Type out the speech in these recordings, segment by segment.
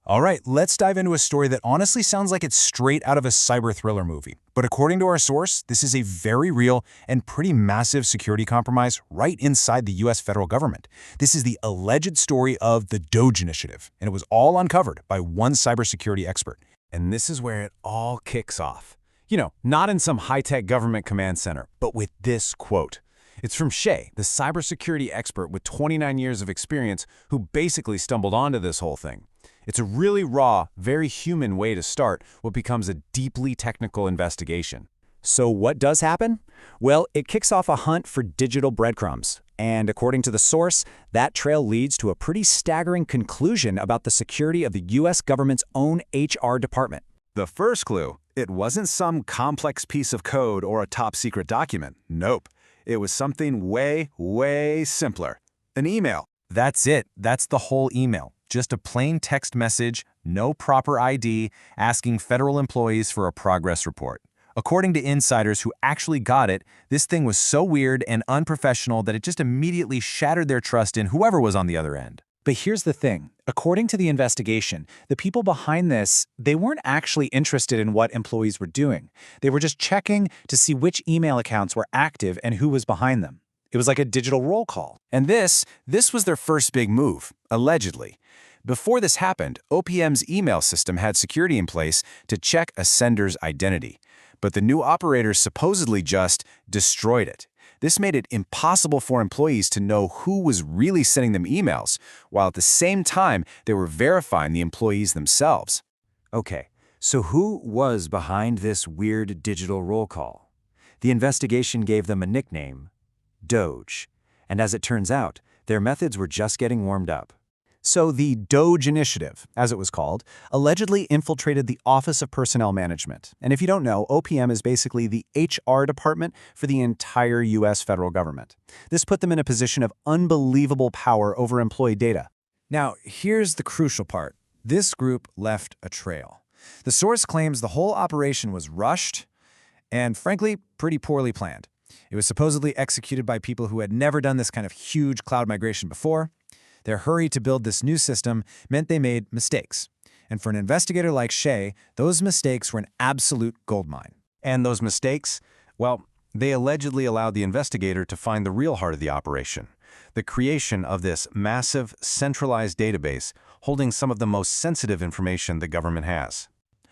All right, let's dive into a story that honestly sounds like it's straight out of a cyber thriller movie. But according to our source, this is a very real and pretty massive security compromise right inside the US federal government. This is the alleged story of the Doge Initiative, and it was all uncovered by one cybersecurity expert. And this is where it all kicks off. Not in some high-tech government command center, but with this quote. It's from Shay, the cybersecurity expert with 29 years of experience who basically stumbled onto this whole thing. It's a really raw, very human way to start what becomes a deeply technical investigation. So what does happen? Well, it kicks off a hunt for digital breadcrumbs. And according to the source, that trail leads to a pretty staggering conclusion about the security of the US government's own HR department. The first clue, it wasn't some complex piece of code or a top-secret document. Nope. It was something way, way simpler. An email. That's it. That's the whole email. Just a plain text message, no proper ID, asking federal employees for a progress report. According to insiders who actually got it, this thing was so weird and unprofessional that it just immediately shattered their trust in whoever was on the other end. But here's the thing. According to the investigation, the people behind this, they weren't actually interested in what employees were doing. They were just checking to see which email accounts were active and who was behind them. It was like a digital roll call. And this was their first big move, allegedly. Before this happened, OPM's email system had security in place to check a sender's identity. But the new operators supposedly just destroyed it. This made it impossible for employees to know who was really sending them emails, while at the same time they were verifying the employees themselves. Okay, so who was behind this weird digital roll call? The investigation gave them a nickname, Doge. And as it turns out, their methods were just getting warmed up. So the Doge Initiative, as it was called, allegedly infiltrated the Office of Personnel Management. And if you don't know, OPM is basically the HR department for the entire US federal government. This put them in a position of unbelievable power over employee data. Now, here's the crucial part. This group left a trail. The source claims the whole operation was rushed and, frankly, pretty poorly planned. It was supposedly executed by people who had never done this kind of huge cloud migration before. Their hurry to build this new system meant they made mistakes. And for an investigator like Shay, those mistakes were an absolute goldmine. And those mistakes, well, they allegedly allowed the investigator to find the real heart of the operation, the creation of this massive, centralized database holding some of the most sensitive information the government has.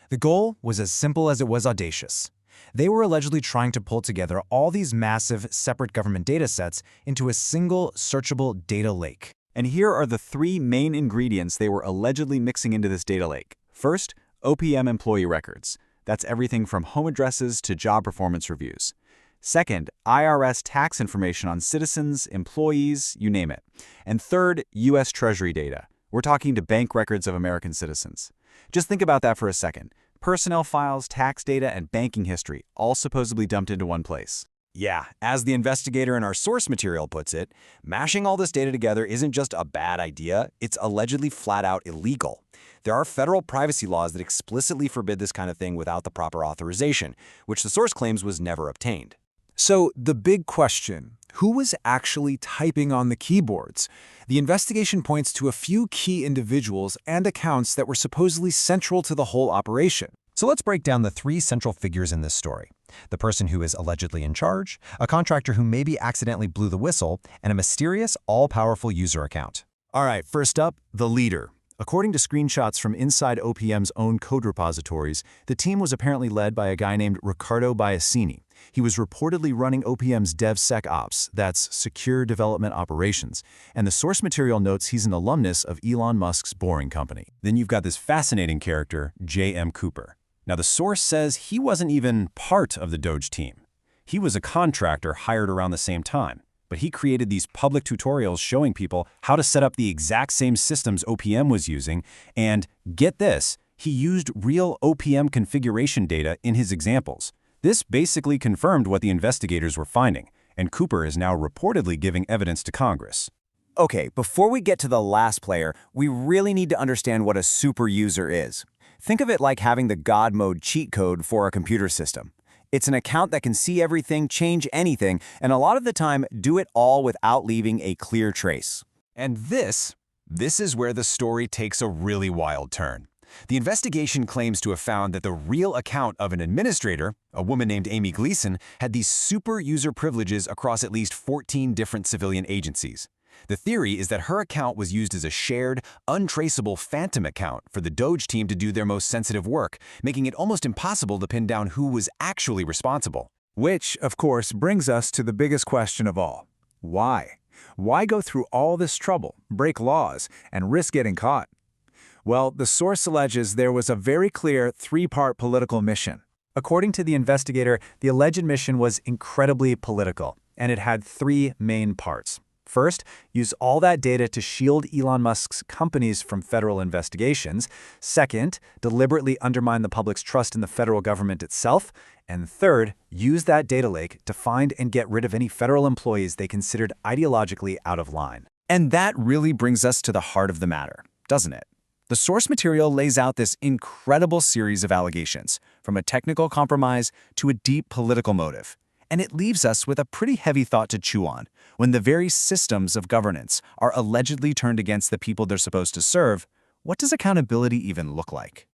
The goal was as simple as it was audacious. They were allegedly trying to pull together all these massive, separate government data sets into a single, searchable data lake. And here are the three main ingredients they were allegedly mixing into this data lake. First, OPM employee records. That's everything from home addresses to job performance reviews. Second, IRS tax information on citizens, employees, you name it. And third, US Treasury data. We're talking to bank records of American citizens. Just think about that for a second. Personnel files, tax data, and banking history, all supposedly dumped into one place. Yeah, as the investigator in our source material puts it, mashing all this data together isn't just a bad idea, it's allegedly flat out illegal. There are federal privacy laws that explicitly forbid this kind of thing without the proper authorization, which the source claims was never obtained. So the big question, who was actually typing on the keyboards? The investigation points to a few key individuals and accounts that were supposedly central to the whole operation. So let's break down the three central figures in this story. The person who is allegedly in charge, a contractor who maybe accidentally blew the whistle, and a mysterious, all-powerful user account. All right, first up, the leader. According to screenshots from inside OPM's own code repositories, the team was apparently led by a guy named Riccardo Biasini. He was reportedly running OPM's DevSecOps, that's Secure Development Operations, and the source material notes he's an alumnus of Elon Musk's Boring Company. Then you've got this fascinating character, J.M. Cooper. Now, the source says he wasn't even part of the Doge team. He was a contractor hired around the same time, but he created these public tutorials showing people how to set up the exact same systems OPM was using, and get this, he used real OPM configuration data in his examples. This basically confirmed what the investigators were finding, and Cooper is now reportedly giving evidence to Congress. Okay, before we get to the last player, we really need to understand what a super user is. Think of it like having the God mode cheat code for a computer system. It's an account that can see everything, change anything, and a lot of the time do it all without leaving a clear trace. And this This is where the story takes a really wild turn. The investigation claims to have found that the real account of an administrator, a woman named Amy Gleason, had these super user privileges across at least 14 different civilian agencies. The theory is that her account was used as a shared, untraceable phantom account for the Doge team to do their most sensitive work, making it almost impossible to pin down who was actually responsible. Which, of course, brings us to the biggest question of all. Why? Why go through all this trouble, break laws, and risk getting caught? Well, the source alleges there was a very clear three-part political mission. According to the investigator, the alleged mission was incredibly political, and it had three main parts. First, use all that data to shield Elon Musk's companies from federal investigations. Second, deliberately undermine the public's trust in the federal government itself. And third, use that data lake to find and get rid of any federal employees they considered ideologically out of line. And that really brings us to the heart of the matter, doesn't it? The source material lays out this incredible series of allegations, from a technical compromise to a deep political motive. And it leaves us with a pretty heavy thought to chew on. When the very systems of governance are allegedly turned against the people they're supposed to serve, what does accountability even look like?